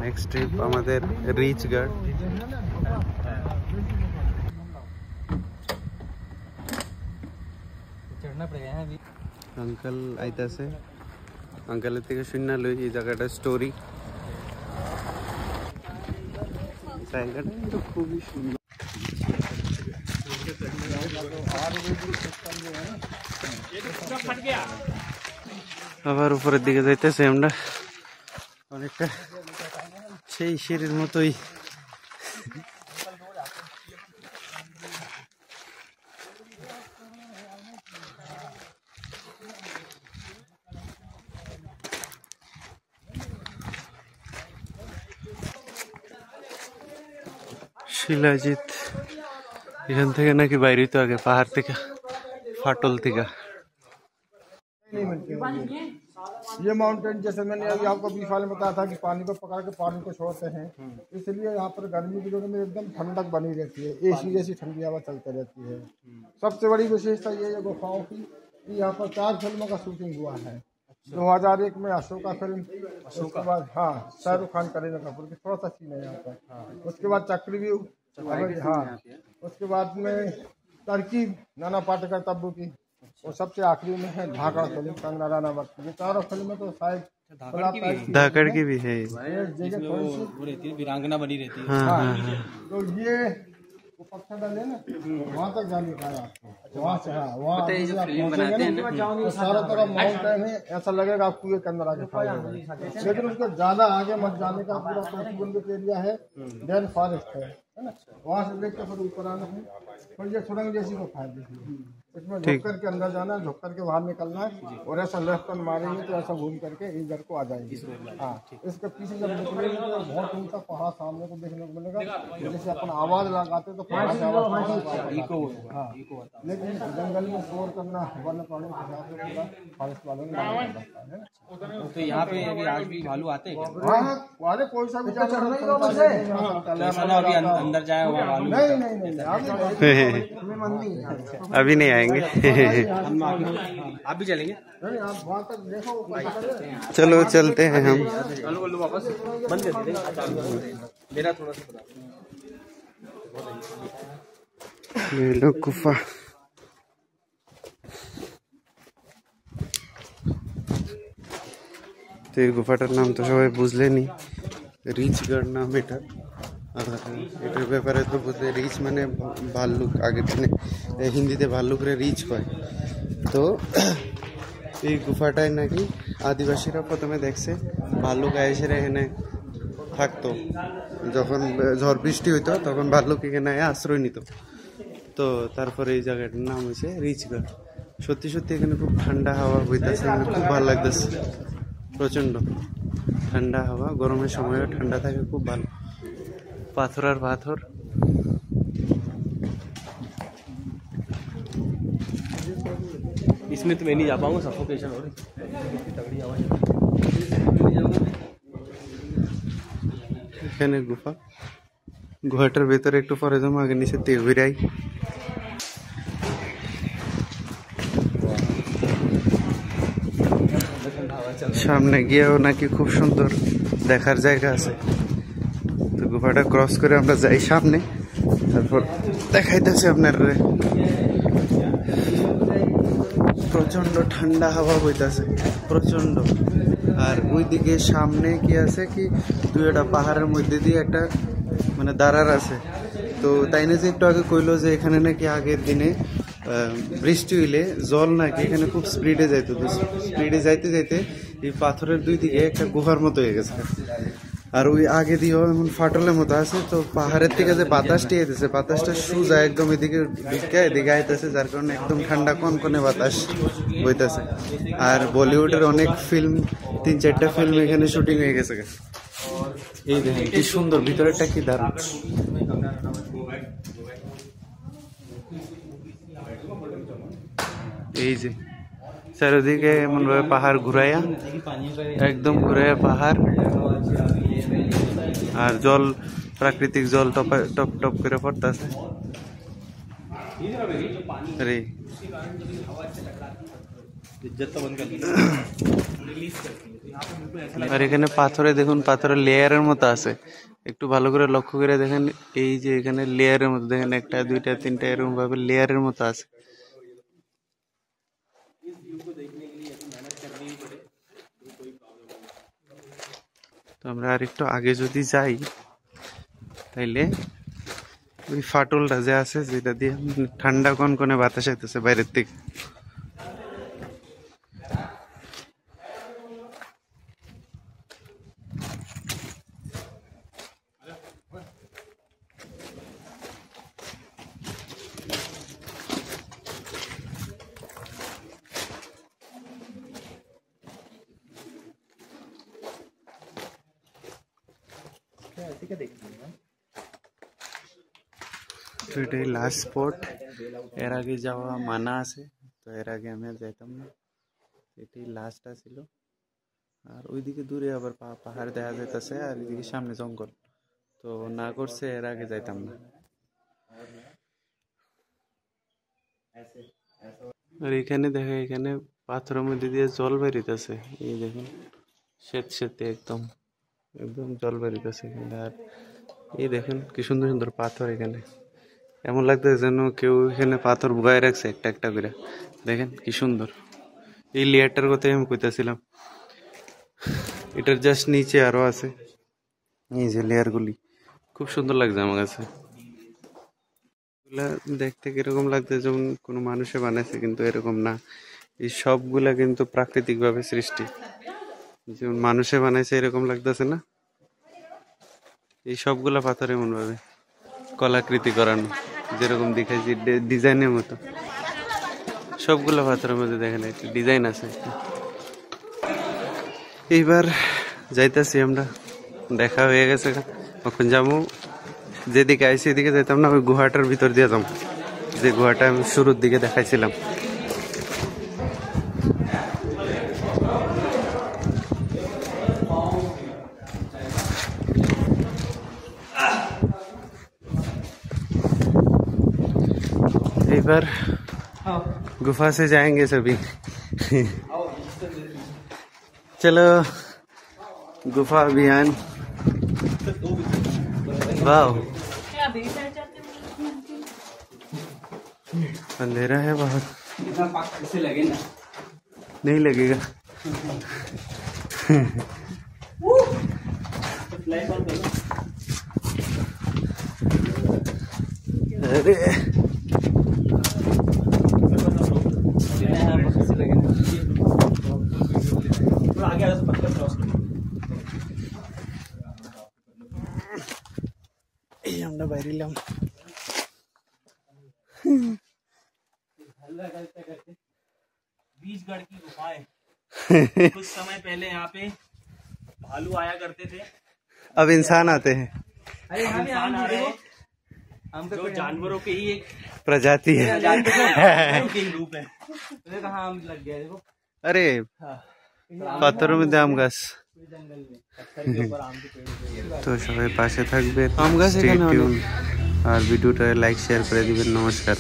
Next trip আমাদের রিচগড়। चढ़ना पड़ेगा यहाँ अभी। अंकल आइताছে अंकल থেকে শুননা লই এই জায়গাটা স্টোরি। জায়গাটা তো খুবই সুন্দর। আবার উপরের দিকে যাইতেছে আমরা অনেকটা সেই সিঁড়ির মতোই। শিলাজিৎ এখান থেকে নাকি বাইরে তো আগে পাহাড় থেকে फाटल থেকে। ये माउंटेन जैसे मैंने अभी आपको बीच वाले में बताया था कि पानी को पकड़ के पानी को छोड़ते हैं, इसलिए यहाँ पर गर्मी के दिनों में एकदम ठंडक बनी रहती है, एसी जैसी ठंडी हवा चलती रहती है। सबसे बड़ी विशेषता ये है गुफाओं की कि यहाँ पर 4 फिल्मों का शूटिंग हुआ है। 2001 में अशोका फिल्म, उसके बाद हाँ शाहरुख खान करीना कपूर की थोड़ा सा सीन है यहाँ पर, उसके बाद चक्रव्यूह, हाँ उसके बाद में तरकीब नाना पाटेकर तब्बू की, और सबसे आखिरी में है धाकड़ फिल्म कंगना रनावत की। ये चारों फिल्में तो शायद धाकड़ की भी है, वीरांगना बनी रहती है। हाँ। तो ये वो पत्थर डाले ना वहाँ तक जाने का है आपको, वहाँ से हाँ वहाँ तो सारा तरफ माउंटेन है, ऐसा लगेगा आपको ये के अंदर आके खा जाएगा। लेकिन उसके ज्यादा आगे मत जाने का पूरा प्रतिबंधित एरिया है, डेन फॉरेस्ट है ना, वहाँ से देख के फिर ऊपर आना है। और ये सुरंग जैसी को फायदे इसमें झुक करके अंदर जाना है, झुक करके बाहर निकलना है, और ऐसा लेफ्ट टर्न मारेंगे तो ऐसा घूम करके इधर को आ जाएंगे। हाँ इसके पीछे जब निकलेंगे तो बहुत ऊंचा पहाड़ सामने को देखने को मिलेगा, जैसे अपन आवाज लगाते तो पहाड़ से आवाज। हाँ लेकिन जंगल में शोर करना वन प्राणी के हिसाब से पूरा फॉरेस्ट वालों ने है। तो यहाँ पे अभी आज भी भालू आते हैं क्या? वाले कोई सा भी अभी अंदर जाए हुआ भालू? नहीं अभी नहीं आएंगे। आप भी चलेंगे? आप वहाँ तक देखो, चलो चलते हैं हम। वापस बंद कर देंगे मेरा थोड़ा सा। ये लो गुफा, তো এই গুফাটার নাম তো সবাই বুঝলেনি, রিচগড় নাম এটা। আর এটার ব্যাপারে তো বুঝলে রিচ মানে ভাল্লুক, আগের দিনে হিন্দিতে ভাল্লুকরে রিচ কয়। তো এই গুফাটায় নাকি আদিবাসীরা প্রথমে দেখছে ভাল্লুক এসে এখানে থাকতো, যখন ঝড় বৃষ্টি হইতো তখন ভাল্লুক এখানে আশ্রয় নিত। তো তারপরে এই জায়গাটার নাম হয়েছে রিচগড়। সত্যি সত্যি এখানে খুব ঠান্ডা হাওয়া বইতেছে, খুব ভালো লাগতেছে, প্রচন্ড ঠান্ডা হাওয়া, গরমের সময়ও ঠান্ডা থাকে, খুব ভালো। পাথর আর পাথর। इसमें तो मैं नहीं जा पाऊंगा, सफोकेशन हो रही तगड़ी आवाज। এখানে গুফা, গুহাটার ভেতরে একটু পরে যাবো, আগে নিচে ঘুরাই। সামনে গিয়েও নাকি খুব সুন্দর দেখার জায়গা আছে। তো গুফাটা ক্রস করে আমরা যাই সামনে, তারপর দেখাইতেছে আপনার প্রচন্ড ঠান্ডা হাওয়া বইতেছে, প্রচন্ড। আর ওইদিকে সামনে কি আছে কি দুইটা পাহাড়ের মধ্যে দিয়ে একটা মানে দাঁড়ার আছে। তো তাই না যে একটু আগে কইলো যে এখানে নাকি আগের দিনে বৃষ্টি হইলে জল নাকি এখানে খুব স্পিডে যাইতো, স্পিডে যাইতে যাইতে এই পাথরের দুই দিকে একটা গুহার মতো হয়ে গেছে। আর ওই আগে দিয়েও এমন ফাটলের মতো আছে। তো পাহাড়ের থেকে যে বাতাসটি আইতেছে, বাতাসটা সোজা একদম এদিকে ঢুকে এদিকে আইতেছে, যার কারণে একদম ঠান্ডা কনকনে বাতাস বইতেছে। আর বলিউডের অনেক ফিল্ম, 3-4টা ফিল্ম এখানে শুটিং হয়ে গেছে। এই দেখেন কি সুন্দর, ভিতরেরটা কি দারুণ। এই যে চারিদিকে এমন ভাবে পাহাড় ঘুরাইয়া, একদম ঘুরাইয়া পাহাড়, আর জল, প্রাকৃতিক জল টপ টপ করে পড়তেছে। अरे इज्जत तो बंद कर दी, रिलीज कर दी। আর এখানে পাথরে দেখুন, পাথরের লেয়ারের মতো আছে, একটু ভালো করে লক্ষ্য করে দেখেন। এই যে এখানে লেয়ারের মতো দেখেন, একটা দুইটা তিনটা এরকম ভাবে লেয়ারের মতো আছে। তো আমরা আর একটু আগে যদি যাই তাইলে ওই ফাটলটা যে আছে, যেটা দিয়ে ঠান্ডা কনকনে বাতাস আইতেছে বাইরের থেকে। তো এটাই লাস্ট স্পট, এর আগে যাওয়া মানা আছে, তো এর আগে আমি আর যাইতাম না, এটাই লাস্ট ছিল। আর ওইদিকে দূরে আবার পাহাড় দেখা যাইতেছে, আর এদিকে সামনে জঙ্গল, তো না করছে এর আগে যাইতাম না। আর এখানে দেখে, এখানে পাথরের মধ্যে দিয়ে জল বেরিতেছে, এই দেখুন শ্বেত শ্বেতে একদম একদম জল বেরিতেছে এখানে। আর এই দেখুন কি সুন্দর সুন্দর পাথর, এখানে এমন লাগতেছে যেন কেউ এখানে পাথর বুগায় রাখছে একটা একটা করে। দেখেন কি সুন্দর, এই লেয়ারটার কথাই আমি কইতেছিলাম, এটার জাস্ট নিচে আরো আছে এই যে লেয়ার গুলি, খুব সুন্দর লাগছে আমার কাছে। এগুলা দেখতে কিরকম লাগছে যেমন কোনো মানুষে বানাইছে, কিন্তু এরকম না, এই সবগুলা কিন্তু প্রাকৃতিক ভাবে সৃষ্টি, যেমন মানুষে বানাইছে এরকম লাগতেছে না, এই সবগুলা পাথর এমন ভাবে কলাকৃতি করানো, যেরকম দেখাইছি ডিজাইনের মতো, সবগুলা পাথরের মধ্যে দেখেন একটু ডিজাইন আছে। এইবার যাইতাছি আমরা, দেখা হয়ে গেছে, এখন যাবো যেদিকে আইসি এদিকে যাইতাম না, ওই গুহাটার ভিতর দিয়ে যাবো, যে গুহাটা আমি শুরুর দিকে দেখাইছিলাম। एबार गुफा से जाएंगे सभी। चलो गुफा अभियान। वाह अंधेरा है बहुत, नहीं लगेगा। अरे আমরা বাইরিলাম। बीजगढ़ की गुफाएं। कुछ समय पहले यहाँ पे भालू आया करते थे, अब इंसान आते हैं। अरे इंसान आ रहे हैं, जो जानवरों के ही एक प्रजाति है। जानवरों के ही रूप है। कहाँ आम लग गया देखो, अरे পাথরের মধ্যে আম গাছ। जंगल में पत्थर के ऊपर आम के पेड़। তো সবাই পাশে থাকবে, আম গাছ এখানে অনেক। আর ভিডিওটা লাইক শেয়ার করে দিবেন। নমস্কার।